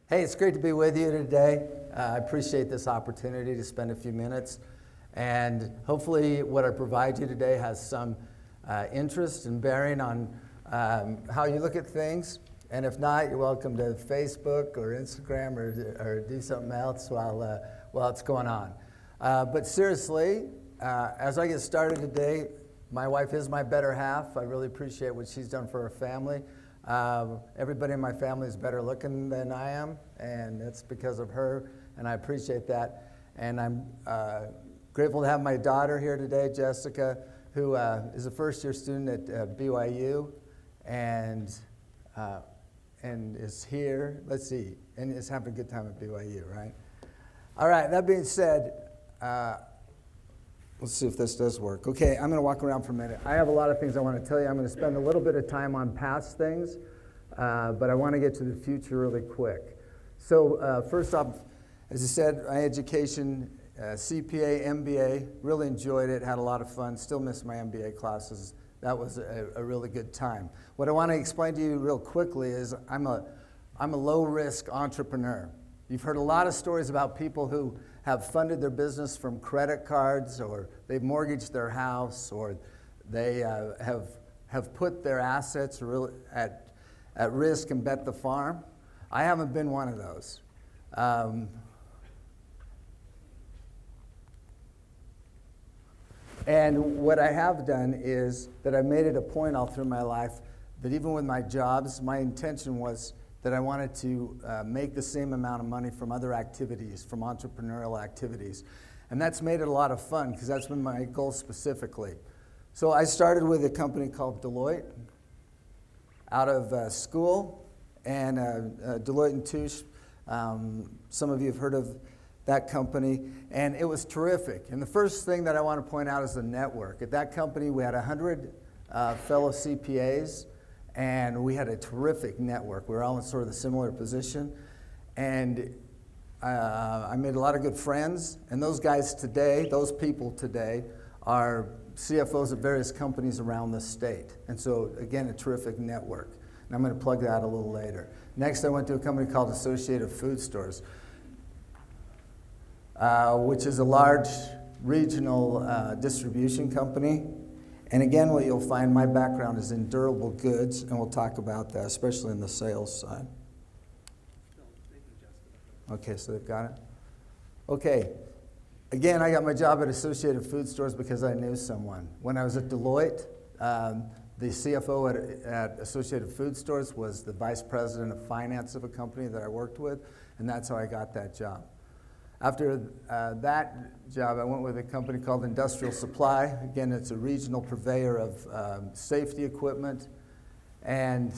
Hey, it's great to be with you today. I appreciate this opportunity to spend a few minutes. And hopefully what I provide you today has some interest and bearing on how you look at things. And if not, you're welcome to Facebook or Instagram or do something else while it's going on. But seriously, as I get started today, my wife is my better half. I really appreciate what she's done for her family. Everybody in my family is better looking than I am, and that's because of her, and I appreciate that. And I'm grateful to have my daughter here today, Jessica, who is a first-year student at BYU, and is here, let's see, and is having a good time at BYU, right? All right, that being said, let's see if this does work. Okay, I'm going to walk around for a minute. I have a lot of things I want to tell you. I'm going to spend a little bit of time on past things, but I want to get to the future really quick. So first off, as I said, my education, CPA, MBA, really enjoyed it, had a lot of fun, still miss my MBA classes. That was a really good time. What I want to explain to you real quickly is I'm a low-risk entrepreneur. You've heard a lot of stories about people who have funded their business from credit cards, or they've mortgaged their house, or they have put their assets really at risk and bet the farm. I haven't been one of those. And what I have done is that I've made it a point all through my life that even with my jobs, my intention was that I wanted to make the same amount of money from other activities, from entrepreneurial activities. And that's made it a lot of fun because that's been my goal specifically. So I started with a company called Deloitte out of school, and Deloitte Touche. Some of you have heard of that company, and it was terrific. And the first thing that I want to point out is the network. At that company, we had 100 fellow CPAs, and we had a terrific network. We were all in sort of the similar position. And I made a lot of good friends. And those guys today, those people today, are CFOs of various companies around the state. And so, again, a terrific network. And I'm going to plug that a little later. Next, I went to a company called Associated Food Stores, which is a large regional distribution company. And again, what you'll find, my background is in durable goods, and we'll talk about that, especially in the sales side. Okay, so they've got it? Okay. Again, I got my job at Associated Food Stores because I knew someone. When I was at Deloitte, the CFO at Associated Food Stores was the vice president of finance of a company that I worked with, and that's how I got that job. After that job, I went with a company called Industrial Supply. Again, it's a regional purveyor of safety equipment. And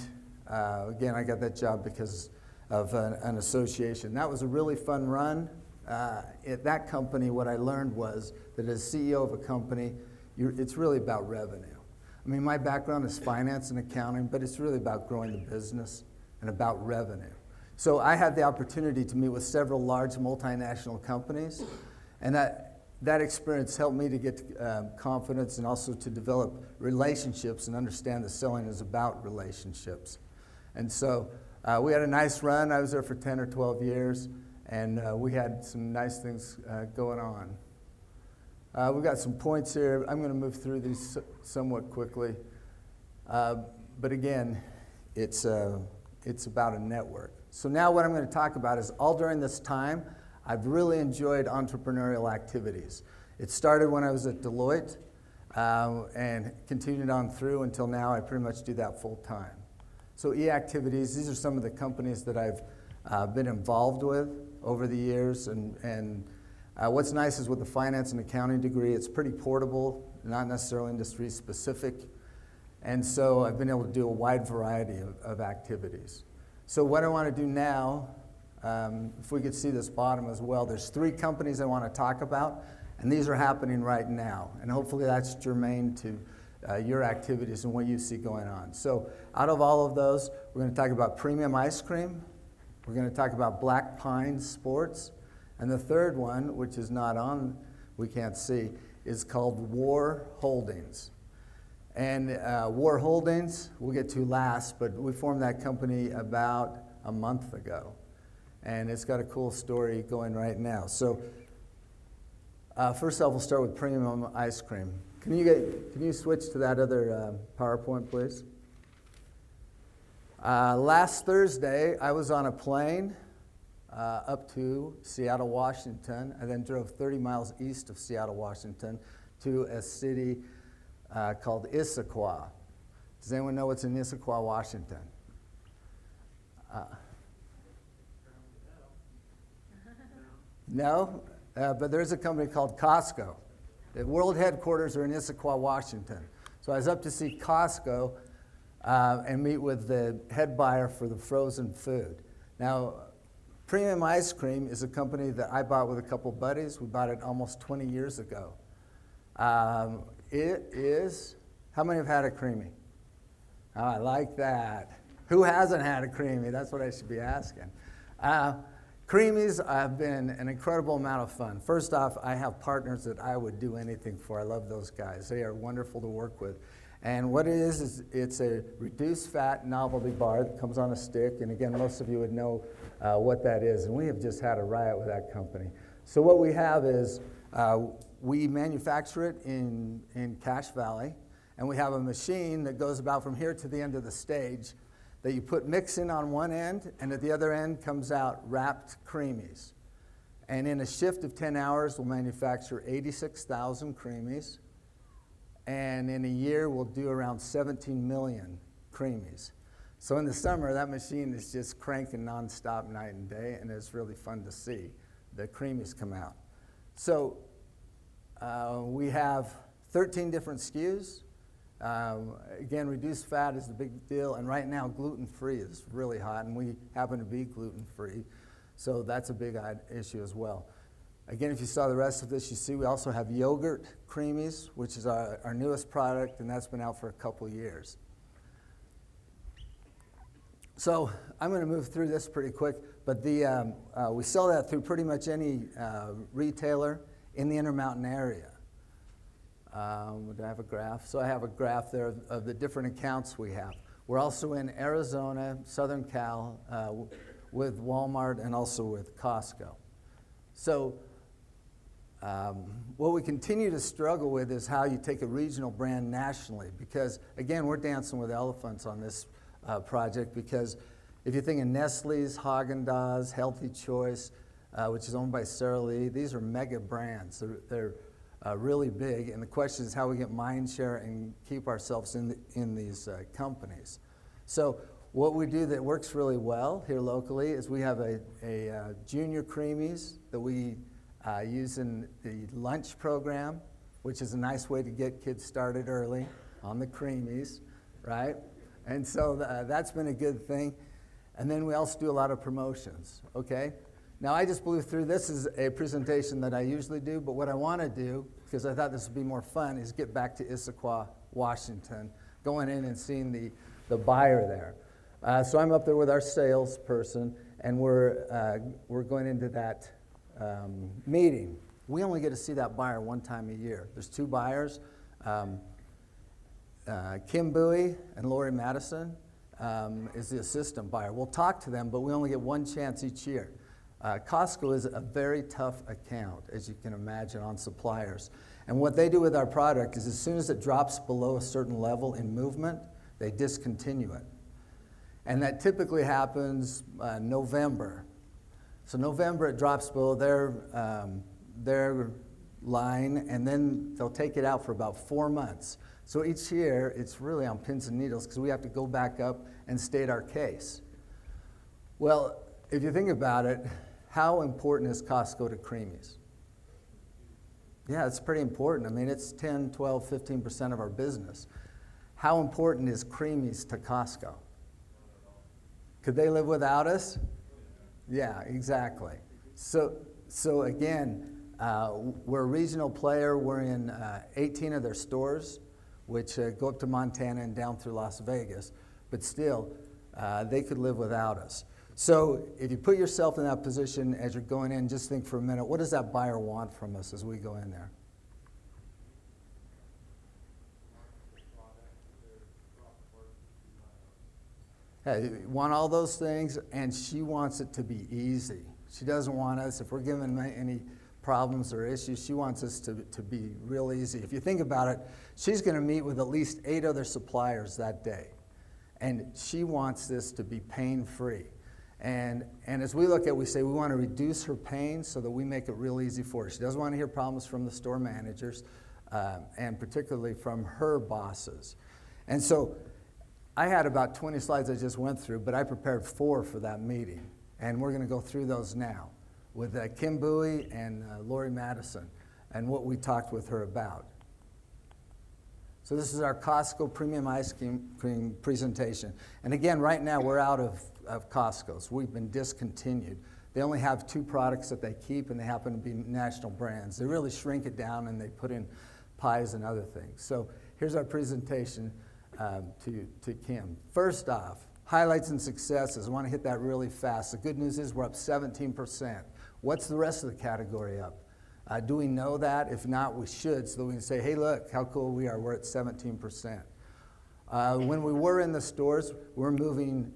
again, I got that job because of an association. That was a really fun run. At that company, what I learned was that as CEO of a company, it's really about revenue. I mean, my background is finance and accounting, but it's really about growing the business and about revenue. So I had the opportunity to meet with several large multinational companies, and that experience helped me to get confidence and also to develop relationships and understand that selling is about relationships. And so we had a nice run. I was there for 10 or 12 years, and we had some nice things going on. We've got some points here. I'm going to move through these somewhat quickly. But again, it's about a network. So now what I'm going to talk about is all during this time, I've really enjoyed entrepreneurial activities. It started when I was at Deloitte and continued on through until now. I pretty much do that full time. So e-activities, these are some of the companies that I've been involved with over the years. And what's nice is with the finance and accounting degree, it's pretty portable, not necessarily industry specific. And so I've been able to do a wide variety of activities. So what I want to do now, if we could see this bottom as well, there's 3 companies I want to talk about, and these are happening right now. And hopefully that's germane to your activities and what you see going on. So out of all of those, we're going to talk about premium ice cream. We're going to talk about Black Pine Sports. And the third one, which is not on, we can't see, is called War Holdings. And War Holdings, we'll get to last, but we formed that company about a month ago. and it's got a cool story going right now. So first off, we'll start with premium ice cream. Can you switch to that other PowerPoint, please? Last Thursday, I was on a plane up to Seattle, Washington. I then drove 30 miles east of Seattle, Washington, to a city called Issaquah. Does anyone know what's in Issaquah, Washington? No? But there's a company called Costco. The world headquarters are in Issaquah, Washington. So I was up to see Costco and meet with the head buyer for the frozen food. Now, Premium Ice Cream is a company that I bought with a couple buddies. We bought it almost 20 years ago. It is, how many have had a creamy? Oh, I like that. Who hasn't had a creamy? That's what I should be asking. Creamies have been an incredible amount of fun. First off, I have partners that I would do anything for. I love those guys. They are wonderful to work with. And what it is it's a reduced fat novelty bar that comes on a stick. And again, most of you would know what that is. And we have just had a riot with that company. So what we have is we manufacture it in Cache Valley. And we have a machine that goes about from here to the end of the stage that you put mix in on one end, and at the other end comes out wrapped creamies. And in a shift of 10 hours, we'll manufacture 86,000 creamies. And in a year, we'll do around 17 million creamies. So in the summer, that machine is just cranking nonstop night and day, and it's really fun to see the creamies come out. So we have 13 different SKUs. Again, reduced fat is the big deal, and right now gluten-free is really hot, and we happen to be gluten-free, so that's a big issue as well. Again, if you saw the rest of this, you see we also have yogurt creamies, which is our newest product, and that's been out for a couple years. So I'm going to move through this pretty quick, but we sell that through pretty much any retailer in the Intermountain area. Do I have a graph? So I have a graph there of the different accounts we have. We're also in Arizona, Southern Cal, with Walmart and also with Costco. So what we continue to struggle with is how you take a regional brand nationally, because again, we're dancing with elephants on this project, because if you think of Nestle's, Haagen-Dazs, Healthy Choice, which is owned by Sara Lee, these are mega brands. They're really big, and the question is how we get mind share and keep ourselves in these companies. So what we do that works really well here locally is we have a junior creamies that we use in the lunch program, which is a nice way to get kids started early on the creamies, right? And so that's been a good thing. And then we also do a lot of promotions, okay? Now, I just blew through. This is a presentation that I usually do, but what I want to do, because I thought this would be more fun, is get back to Issaquah, Washington, going in and seeing the buyer there. So I'm up there with our salesperson, and we're going into that meeting. We only get to see that buyer one time a year. There's two buyers, Kim Bowie and Lori Madison is the assistant buyer. We'll talk to them, but we only get one chance each year. Costco is a very tough account, as you can imagine, on suppliers. And what they do with our product is as soon as it drops below a certain level in movement, they discontinue it. And that typically happens November. So November, it drops below their line, and then they'll take it out for about 4 months. So each year, it's really on pins and needles because we have to go back up and state our case. Well, if you think about it, how important is Costco to creamies? Yeah, it's pretty important. I mean, it's 10, 12, 15% of our business. How important is creamies to Costco? Could they live without us? Yeah, exactly. So again, we're a regional player. We're in 18 of their stores, which go up to Montana and down through Las Vegas. But still, they could live without us. So if you put yourself in that position as you're going in, just think for a minute, what does that buyer want from us as we go in there? hey, want all those things, and she wants it to be easy. She doesn't want us, if we're given any problems or issues, she wants us to be real easy. If you think about it, she's going to meet with at least 8 other suppliers that day. And she wants this to be pain-free. And as we look at it, we say we want to reduce her pain so that we make it real easy for her. She doesn't want to hear problems from the store managers, and particularly from her bosses. And so I had about 20 slides I just went through, but I prepared 4 for that meeting. And we're going to go through those now with Kim Bowie and Lori Madison and what we talked with her about. So this is our Costco Premium Ice Cream presentation. And again, right now we're out of Costco's. We've been discontinued. They only have 2 products that they keep, and they happen to be national brands. They really shrink it down, and they put in pies and other things. So here's our presentation to Kim. First off, highlights and successes. I want to hit that really fast. The good news is we're up 17%. What's the rest of the category up? Do we know that? If not, we should, so that we can say, hey, look how cool we are. We're at 17%. When we were in the stores, we're moving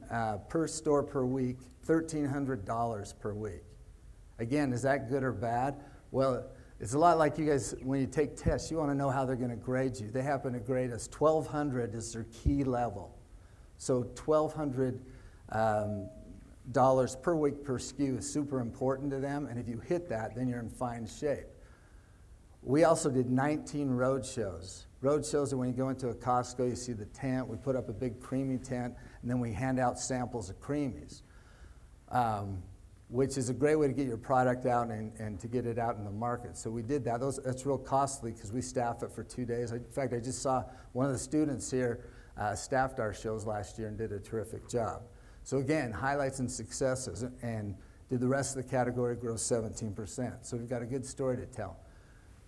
per store per week, $1,300 per week. Again, is that good or bad? Well, it's a lot like you guys, when you take tests, you want to know how they're going to grade you. They happen to grade us. 1,200 is their key level. So $1,200 per week per SKU is super important to them, and if you hit that, then you're in fine shape. We also did 19 road shows. Road shows are when you go into a Costco, you see the tent, we put up a big creamy tent, and then we hand out samples of creamies, which is a great way to get your product out and to get it out in the market. So we did that. That's real costly because we staff it for 2 days. In fact, I just saw one of the students here staffed our shows last year and did a terrific job. So again, highlights and successes, and did the rest of the category grow 17%. So we've got a good story to tell.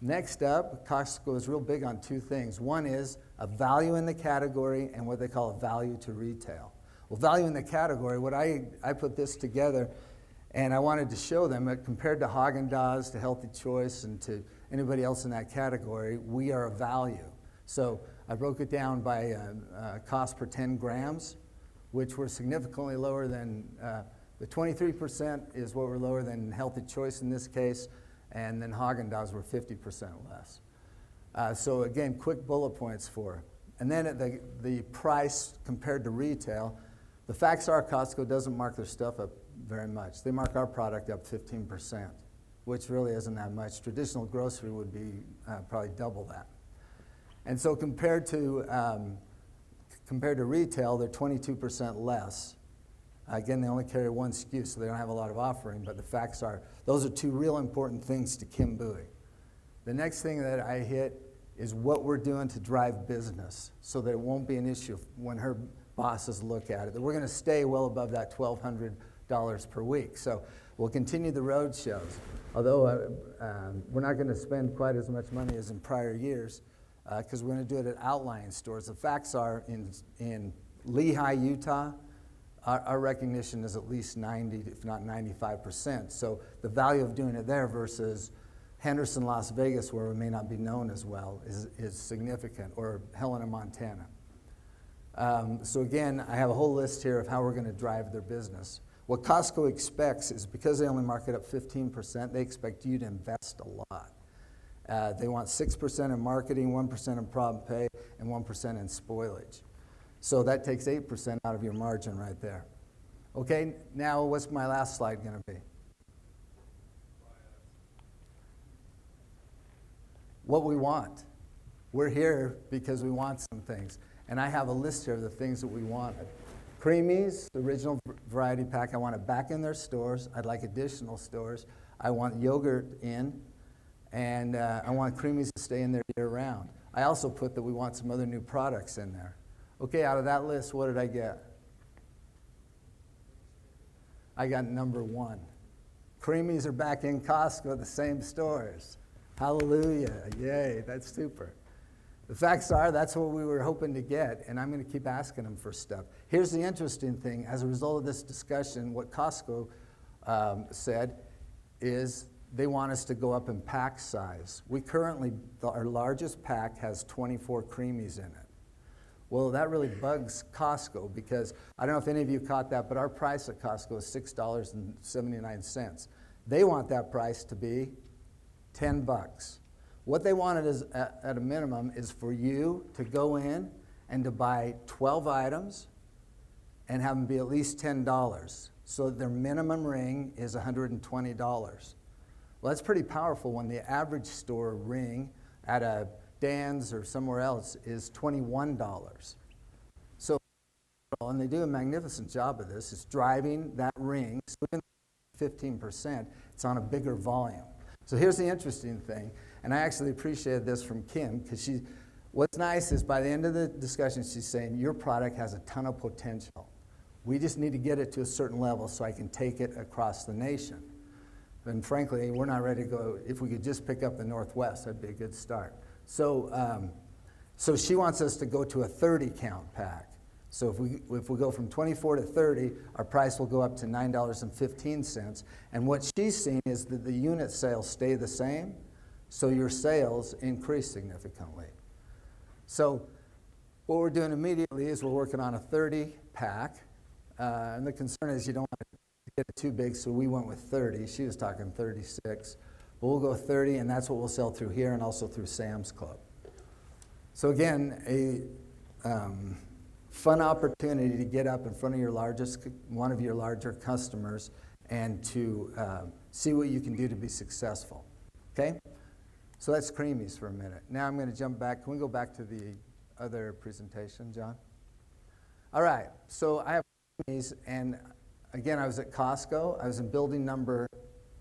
Next up, Costco is real big on 2 things. One is a value in the category and what they call a value to retail. Well, value in the category, what I put this together, and I wanted to show them that compared to Haagen-Dazs, to Healthy Choice, and to anybody else in that category, we are a value. So I broke it down by cost per 10 grams, which were significantly lower than, the 23% is what we're lower than Healthy Choice in this case, and then Haagen-Dazs were 50% less. So again, quick bullet points for. And then at the price compared to retail, the facts are Costco doesn't mark their stuff up very much. They mark our product up 15%, which really isn't that much. Traditional grocery would be probably double that. And so compared to retail, they're 22% less. Again, they only carry 1 SKU, so they don't have a lot of offering, but the facts are, those are 2 real important things to Kim Bowie. The next thing that I hit is what we're doing to drive business so that it won't be an issue when her bosses look at it, that we're going to stay well above that $1,200 per week. So we'll continue the road shows, although we're not going to spend quite as much money as in prior years because we're going to do it at outlying stores. The facts are in Lehi, Utah, our recognition is at least 90, if not 95%. So the value of doing it there versus Henderson, Las Vegas, where we may not be known as well, is significant, or Helena, Montana. So again, I have a whole list here of how we're going to drive their business. What Costco expects is because they only mark it up 15%, they expect you to invest a lot. They want 6% in marketing, 1% in prompt pay, and 1% in spoilage. So that takes 8% out of your margin right there. Okay, now what's my last slide going to be? What we want. We're here because we want some things. And I have a list here of the things that we want. Creamies, the original variety pack, I want it back in their stores. I'd like additional stores. I want yogurt in, and I want Creamies to stay in there year-round. I also put that we want some other new products in there. Okay, out of that list, what did I get? I got number 1. Creamies are back in Costco, the same stores. Hallelujah, yay, that's super. The facts are, that's what we were hoping to get, and I'm going to keep asking them for stuff. Here's the interesting thing. As a result of this discussion, what Costco said is they want us to go up in pack size. We currently, our largest pack has 24 Creamies in it. Well, that really bugs Costco because I don't know if any of you caught that, but our price at Costco is $6.79. They want that price to be $10. What they wanted is, at a minimum, is for you to go in and to buy 12 items and have them be at least $10. So their minimum ring is $120. Well, that's pretty powerful when the average store ring at a Dan's or somewhere else is $21. So, and they do a magnificent job of this. It's driving that ring, so even 15%, it's on a bigger volume. So here's the interesting thing, and I actually appreciated this from Kim, because what's nice is by the end of the discussion, she's saying, your product has a ton of potential. We just need to get it to a certain level so I can take it across the nation. And frankly, we're not ready to go. If we could just pick up the Northwest, that'd be a good start. So, so she wants us to go to a 30 count pack. So if we go from 24 to 30, our price will go up to $9.15. And what she's seeing is that the unit sales stay the same, so your sales increase significantly. So what we're doing immediately is we're working on a 30 pack. And the concern is you don't want to get it too big, so we went with 30. She was talking 36. But we'll go 30, and that's what we'll sell through here and also through Sam's Club. So again, a fun opportunity to get up in front of one of your larger customers and to see what you can do to be successful. Okay? So that's Creamies for a minute. Now I'm going to jump back. Can we go back to the other presentation, John? All right. So I have Creamies, and again, I was at Costco. I was in building number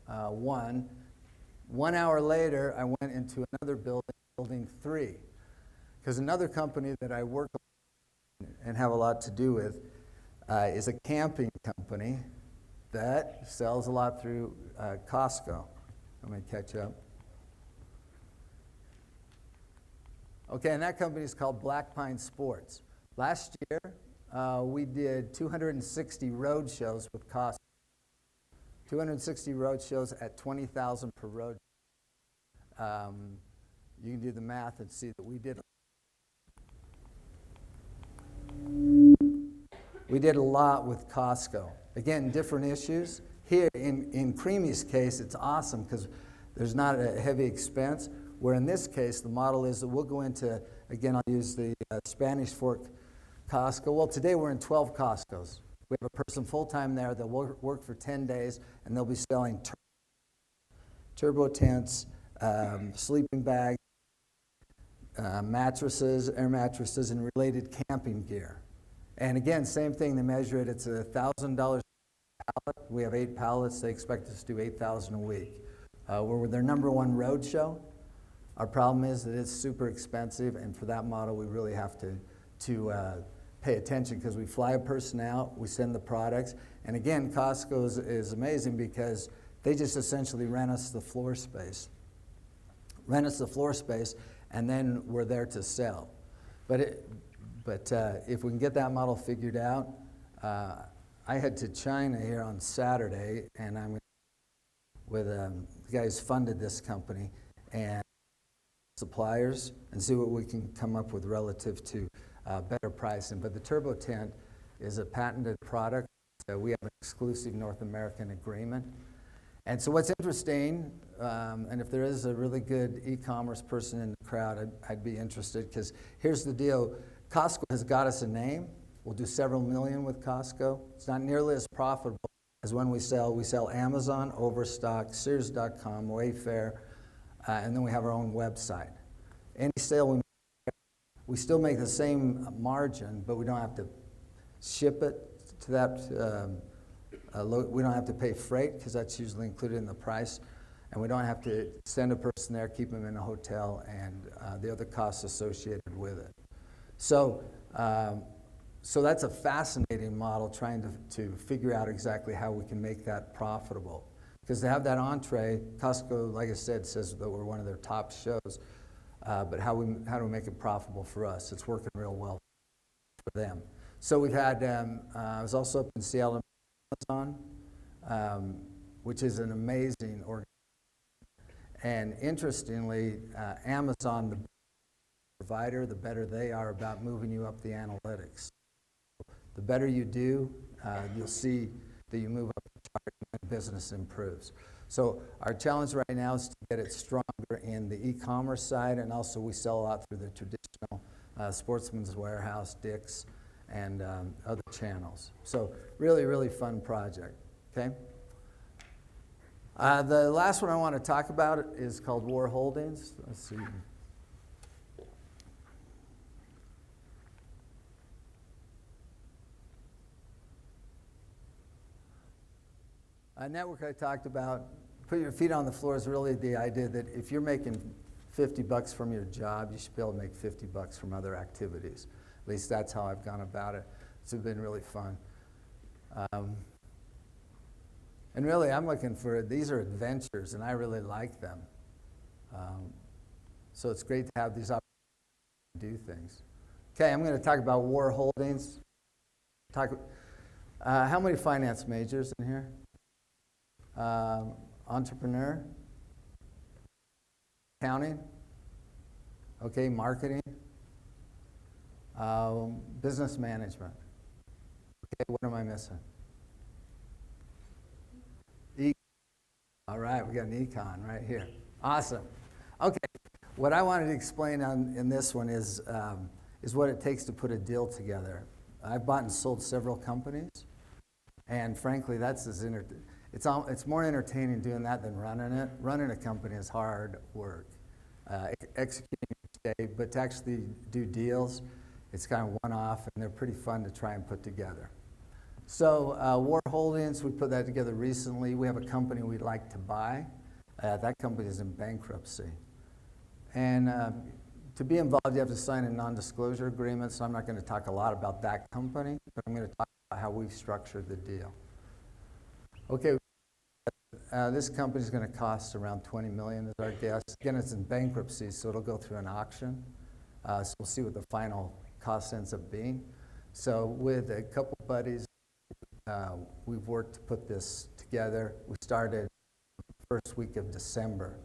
1. 1 hour later, I went into another building, building 3, because another company that I work with and have a lot to do with is a camping company that sells a lot through Costco. I'm going to catch up. Okay, and that company is called Black Pine Sports. Last year, we did 260 road shows with Costco. 260 road shows at $20,000 per road. You can do the math and see that we did a lot with Costco. Again, different issues. Here in Creamy's case, it's awesome because there's not a heavy expense, where in this case, the model is that we'll go into, again, I'll use the Spanish Fork Costco. Well, today we're in 12 Costcos. We have a person full-time there that will work for 10 days, and they'll be selling turbo tents, sleeping bags, mattresses, air mattresses, and related camping gear. And again, same thing, they measure it. It's $1,000 pallet. We have 8 pallets. They expect us to do 8,000 a week. We're their #1 road show. Our problem is that it's super expensive, and for that model, we really have to pay attention because we fly a person out, we send the products, and again, Costco is amazing because they just essentially rent us the floor space. And then we're there to sell. But if we can get that model figured out, I head to China here on Saturday, and I'm with the guy who's funded this company and suppliers and see what we can come up with relative to better pricing. But the turbo tent is a patented product. We have an exclusive North American agreement. And so what's interesting, and if there is a really good e-commerce person in the crowd, I'd be interested, because here's the deal. Costco has got us a name. We'll do several million with Costco. It's not nearly as profitable as when we sell Amazon, Overstock, Sears.com, Wayfair, and then we have our own website. Any sale we still make the same margin, but we don't have to ship it to that. We don't have to pay freight because that's usually included in the price, and we don't have to send a person there, keep them in a hotel, and the other costs associated with it. So that's a fascinating model, trying to figure out exactly how we can make that profitable. Because to have that entree, Costco, like I said, says that we're one of their top shows. But how do we make it profitable for us? It's working real well for them. So we've had, I was also up in Seattle, Amazon, which is an amazing organization. And interestingly, Amazon, provider, the better they are about moving you up the analytics. The better you do, you'll see that you move up the chart and business improves. So our challenge right now is to get it stronger in the e-commerce side, and also we sell a lot through the traditional Sportsman's Warehouse, Dick's, and other channels. So really, really fun project, okay? The last one I want to talk about is called War Holdings. Let's see. Network I talked about, put your feet on the floor is really the idea that if you're making $50 from your job, you should be able to make $50 from other activities. At least that's how I've gone about it. It's been really fun. And really, I'm looking for, these are adventures, and I really like them. So it's great to have these opportunities to do things. Okay, I'm going to talk about War Holdings. How many finance majors in here? Entrepreneur? Accounting? Okay, marketing? Business management. Okay, what am I missing? All right, we got an econ right here. Awesome. Okay, what I wanted to explain in this one is what it takes to put a deal together. I've bought and sold several companies, and frankly, it's more entertaining doing that than running it. Running a company is hard work. Executing each day, but to actually do deals, it's kind of one-off, and they're pretty fun to try and put together. So War Holdings, we put that together recently. We have a company we'd like to buy. That company is in bankruptcy. And to be involved, you have to sign a non-disclosure agreement, so I'm not going to talk a lot about that company, but I'm going to talk about how we've structured the deal. Okay, this company is going to cost around $20 million is our guess. Again, it's in bankruptcy, so it'll go through an auction. So we'll see what the final cost ends up being. So with a couple buddies, we've worked to put this together. We started the first week of December,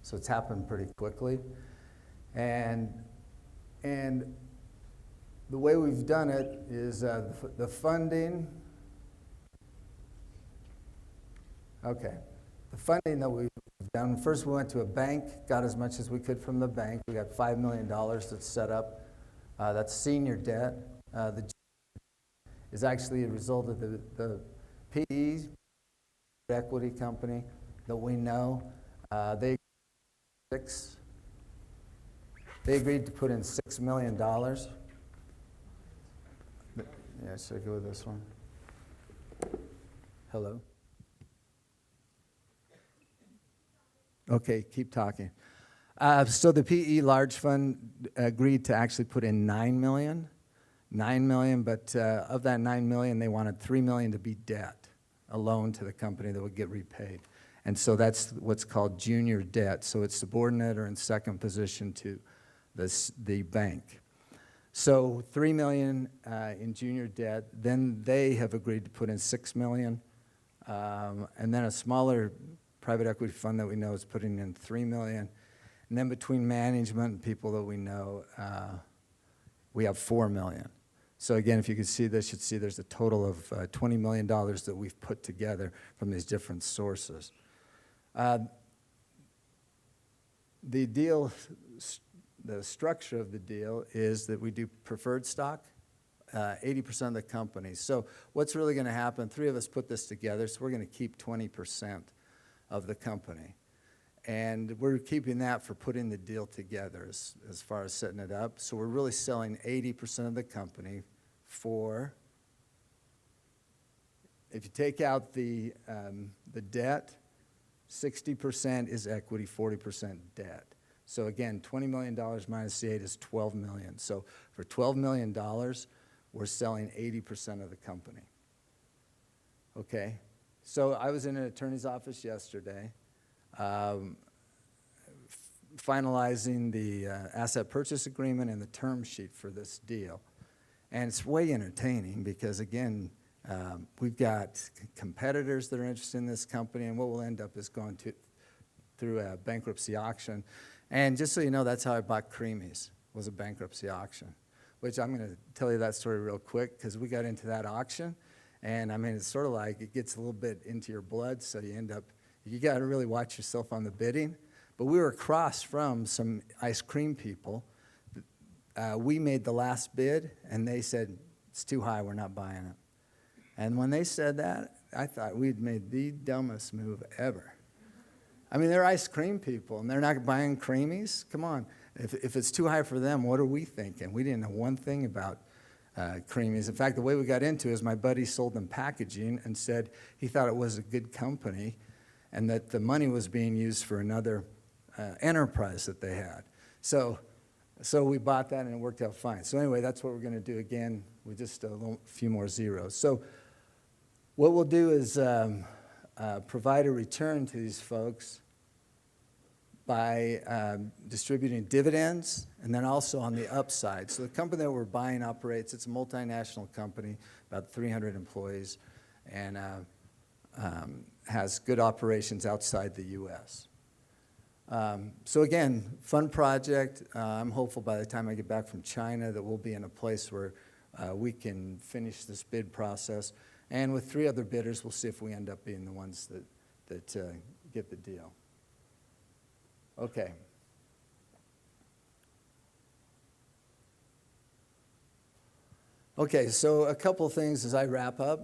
so it's happened pretty quickly. And the way we've done it is the funding. Okay, the funding that we've done, first we went to a bank, got as much as we could from the bank. We got $5 million that's set up. That's senior debt. The is actually a result of the PE equity company that we know. They agreed to put in $6 million. Yeah, should I go with this one? Hello? Okay, keep talking. So the PE large fund agreed to actually put in $9 million, but of that $9 million, they wanted $3 million to be debt, a loan to the company that would get repaid. And so that's what's called junior debt. So it's subordinate or in second position to the bank. So $3 million in junior debt. Then they have agreed to put in $6 million, and then a smaller private equity fund that we know is putting in $3 million. And then between management and people that we know, we have $4 million. So again, if you can see this, you'd see there's a total of $20 million that we've put together from these different sources. The deal, the structure of the deal is that we do preferred stock, 80% of the company. So what's really going to happen, three of us put this together, so we're going to keep 20% of the company. And we're keeping that for putting the deal together as far as setting it up. So we're really selling 80% of the company for, if you take out the debt, 60% is equity, 40% debt. So again, $20 million minus the 8 is $12 million. So for $12 million, we're selling 80% of the company. Okay? So I was in an attorney's office yesterday, finalizing the asset purchase agreement and the term sheet for this deal. And it's way entertaining because, again, we've got competitors that are interested in this company, and what we'll end up is going through a bankruptcy auction. And just so you know, that's how I bought Creamies. was a bankruptcy auction, which I'm going to tell you that story real quick because we got into that auction. And I mean, it's sort of like it gets a little bit into your blood, so you got to really watch yourself on the bidding. But we were across from some ice cream people. We made the last bid, and they said, it's too high, we're not buying it. And when they said that, I thought we'd made the dumbest move ever. I mean, they're ice cream people, and they're not buying creamies? Come on. If it's too high for them, what are we thinking? We didn't know one thing about creamies. In fact, the way we got into it is my buddy sold them packaging and said he thought it was a good company and that the money was being used for another enterprise that they had. So we bought that, and it worked out fine. So anyway, that's what we're going to do again with just a few more zeros. So what we'll do is provide a return to these folks by distributing dividends and then also on the upside. So the company that we're buying operates, it's a multinational company, about 300 employees, and has good operations outside the U.S. So again, fun project. I'm hopeful by the time I get back from China that we'll be in a place where we can finish this bid process. And with 3 other bidders, we'll see if we end up being the ones that get the deal. Okay. Okay, so a couple things as I wrap up.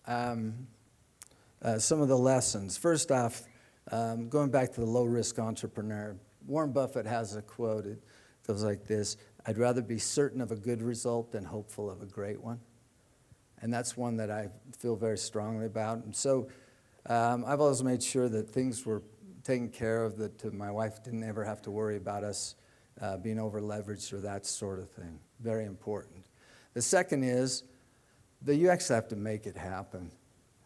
Some of the lessons. First off, going back to the low-risk entrepreneur, Warren Buffett has a quote. It goes like this: I'd rather be certain of a good result than hopeful of a great one. And that's one that I feel very strongly about. And so I've always made sure that things were taken care of, that my wife didn't ever have to worry about us being over-leveraged or that sort of thing. Very important. The second is that you actually have to make it happen.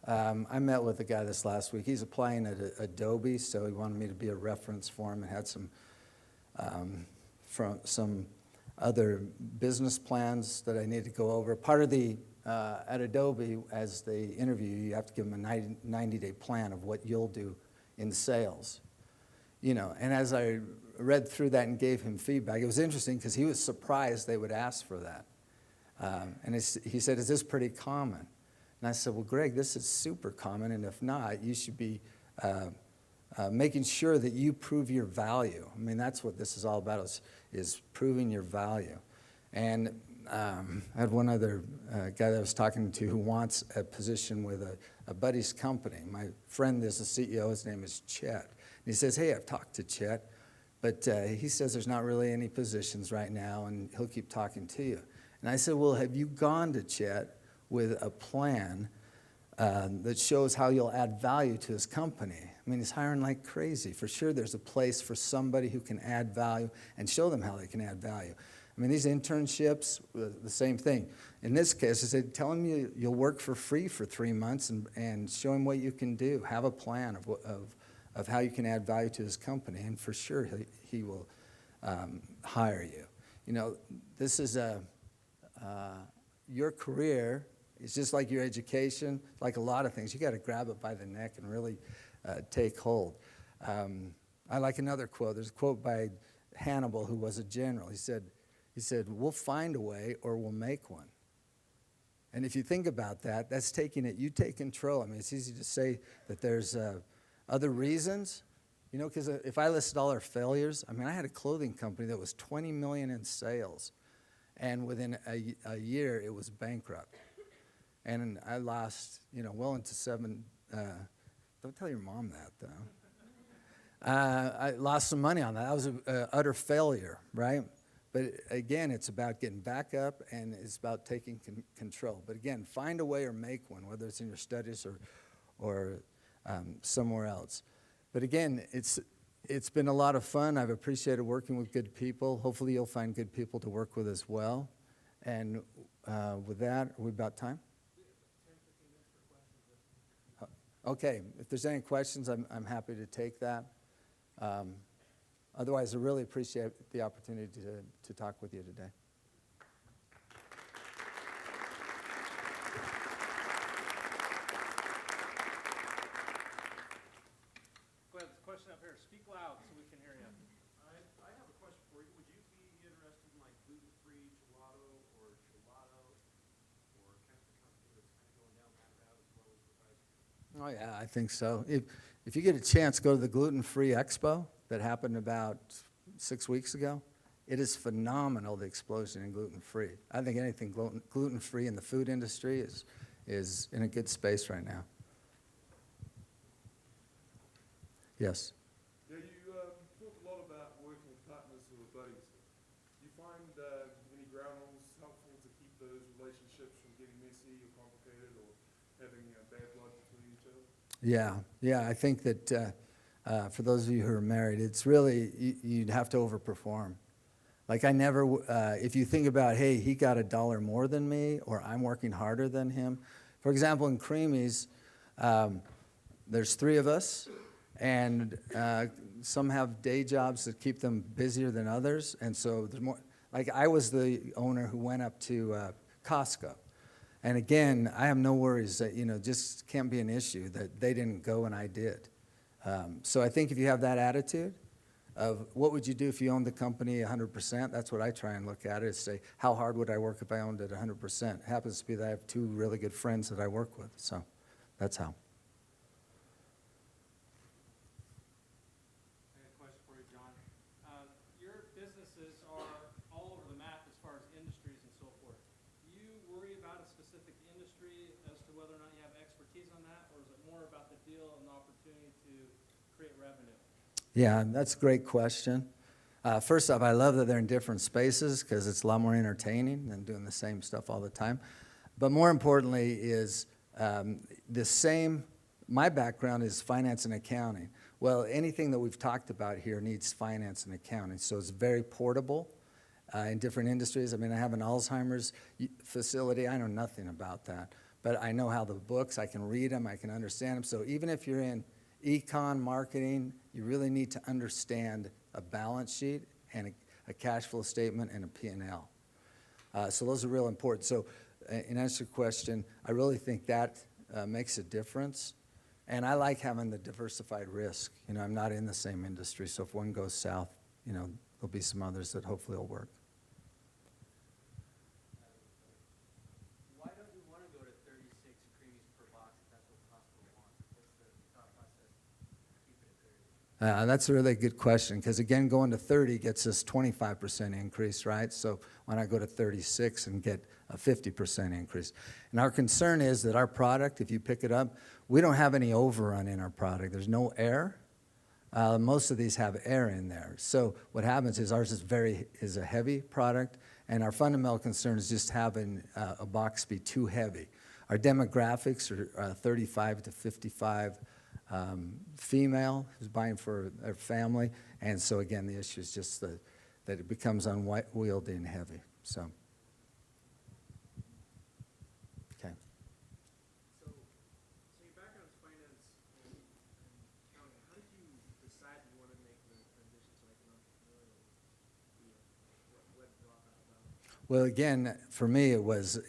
I met with a guy this last week. He's applying at Adobe, so he wanted me to be a reference for him and had some other business plans that I need to go over. Part of the, at Adobe, as they interview you, you have to give them a 90-day plan of what you'll do in sales. You know, and as I read through that and gave him feedback, it was interesting because he was surprised they would ask for that. And he said, is this pretty common? And I said, well, Greg, this is super common, and if not, you should be making sure that you prove your value. I mean, that's what this is all about, is proving your value. And I had one other guy that I was talking to who wants a position with a buddy's company. My friend is the CEO. His name is Chet. And he says, hey, I've talked to Chet, but he says there's not really any positions right now, and he'll keep talking to you. And I said, well, have you gone to Chet with a plan that shows how you'll add value to his company? I mean, he's hiring like crazy. For sure, there's a place for somebody who can add value and show them how they can add value. I mean, these internships, the same thing. In this case, I said, tell him you'll work for free for 3 months and show him what you can do. Have a plan of how you can add value to his company, and for sure he will hire you. You know, this is your career. It's just like your education, like a lot of things. You got to grab it by the neck and really take hold. I like another quote. There's a quote by Hannibal, who was a general. He said, we'll find a way or we'll make one. And if you think about that, that's taking it. You take control. I mean, it's easy to say that there's other reasons, you know, because if I listed all our failures, I mean, I had a clothing company that was $20 million in sales, and within a year, it was bankrupt. And I lost, you know, well into don't tell your mom that, though. I lost some money on that. That was an utter failure, right? But again, it's about getting back up, and it's about taking control. But again, find a way or make one, whether it's in your studies or somewhere else. But again, it's been a lot of fun. I've appreciated working with good people. Hopefully you'll find good people to work with as well. And with that, are we about time? Okay, if there's any questions, I'm happy to take that. Otherwise, I really appreciate the opportunity to talk with you today. Go ahead, question up here. Speak loud so we can hear you. I have a question for you. Would you be interested in like Oh, yeah, I think so. If you get a chance, go to the Gluten-Free Expo that happened about 6 weeks ago. It is phenomenal, the explosion in gluten-free. I think anything gluten-free in the food industry is in a good space right now. Yes? Yeah, you talk a lot about working with partners who are buddies. Do you find any ground rules helpful to keep those relationships from getting messy or complicated or having bad blood between each other? Yeah, I think that for those of you who are married, it's really, you'd have to overperform. Like I never, if you think about, hey, he got $1 more than me, or I'm working harder than him. For example, in Creamies, there's 3 of us, and some have day jobs that keep them busier than others, and so there's more. Like I was the owner who went up to Costco, and again, I have no worries that just can't be an issue that they didn't go and I did. So I think if you have that attitude of what would you do if you owned the company 100%, that's what I try and look at it, is say, how hard would I work if I owned it 100%? It happens to be that I have 2 really good friends that I work with, so that's how. I got a question for you, John. Your businesses are all over the map as far as industries and so forth. Do you worry about a specific industry as to whether or not you have expertise on that, or is it more about the deal and the opportunity to create revenue? Yeah, that's a great question. First off, I love that they're in different spaces because it's a lot more entertaining than doing the same stuff all the time. But more importantly is my background is finance and accounting. Well, anything that we've talked about here needs finance and accounting, so it's very portable in different industries. I mean, I have an Alzheimer's facility. I know nothing about that, but I know how the books, I can read them, I can understand them. So even if you're in econ marketing, you really need to understand a balance sheet and a cash flow statement and a P&L. So those are real important. So in answer to your question, I really think that makes a difference. And I like having the diversified risk. I'm not in the same industry, so if one goes south, there'll be some others that hopefully will work. Why don't you want to go to 36 creamies per box if that's what Costco wants? What's the thought process to keep it at 30? That's a really good question because, again, going to 30 gets us 25% increase, right? So why not go to 36 and get a 50% increase? And our concern is that our product, if you pick it up, we don't have any overrun in our product. There's no air. Most of these have air in there. So what happens is ours is a heavy product, and our fundamental concern is just having a box be too heavy. Our demographics are 35 to 55 female who's buying for their family, and so again, the issue is just that it becomes unwieldy and heavy. So, okay. So your background is finance and accounting. How did you decide you want to make the transition to like an entrepreneurial field? What brought that about? Well, again, for me, it was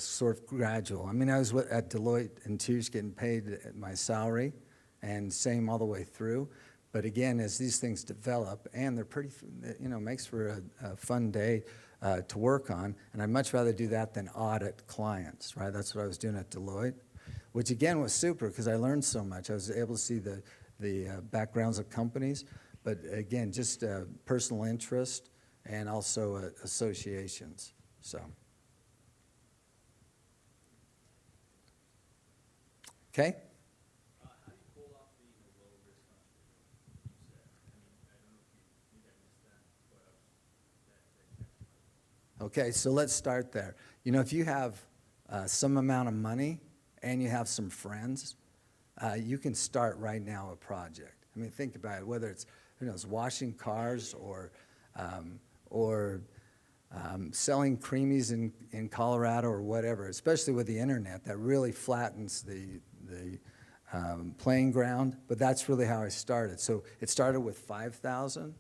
sort of gradual. I mean, I was at Deloitte Touche getting paid my salary, and same all the way through. But again, as these things develop, and they're pretty, makes for a fun day to work on, and I'd much rather do that than audit clients, right? That's what I was doing at Deloitte, which again was super because I learned so much. I was able to see the backgrounds of companies, but again, just personal interest and also associations, so. Okay? Okay, so let's start there. If you have some amount of money and you have some friends, you can start right now a project. I mean, think about it, whether it's washing cars or selling creamies in Colorado or whatever, especially with the internet, that really flattens the playing ground. But that's really how I started. So it started with 5,000.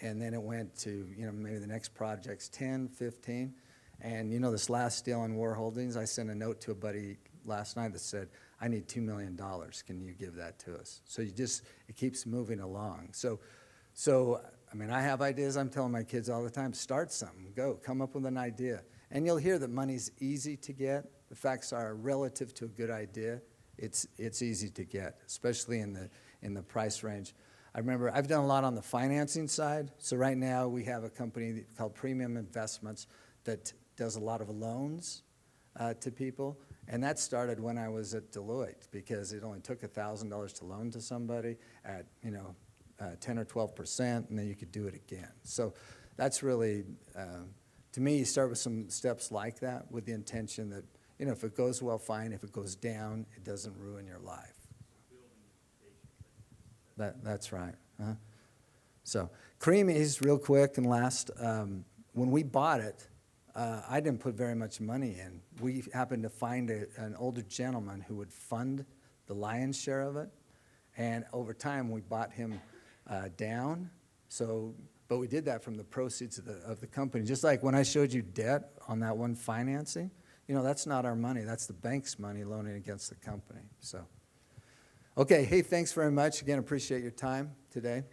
And then it went to, maybe the next project's 10, 15. And, this last deal on War Holdings, I sent a note to a buddy last night that said, I need $2 million. Can you give that to us? So it keeps moving along. So, I mean, I have ideas. I'm telling my kids all the time, start something. Go. Come up with an idea. And you'll hear that money's easy to get. The facts are relative to a good idea. it's easy to get, especially in the price range. I remember I've done a lot on the financing side. So right now we have a company called Premium Investments that does a lot of loans to people. And that started when I was at Deloitte, because it only took $1,000 to loan to somebody at 10 or 12%, and then you could do it again. So that's really, to me, you start with some steps like that with the intention that, if it goes well, fine. If it goes down, it doesn't ruin your life. That's right. So Creamies, real quick and last, when we bought it, I didn't put very much money in. We happened to find an older gentleman who would fund the lion's share of it, and over time we bought him down. But we did that from the proceeds of the company. Just like when I showed you debt on that one financing, that's not our money. That's the bank's money loaning against the company. So, okay, hey, thanks very much. Again, appreciate your time today.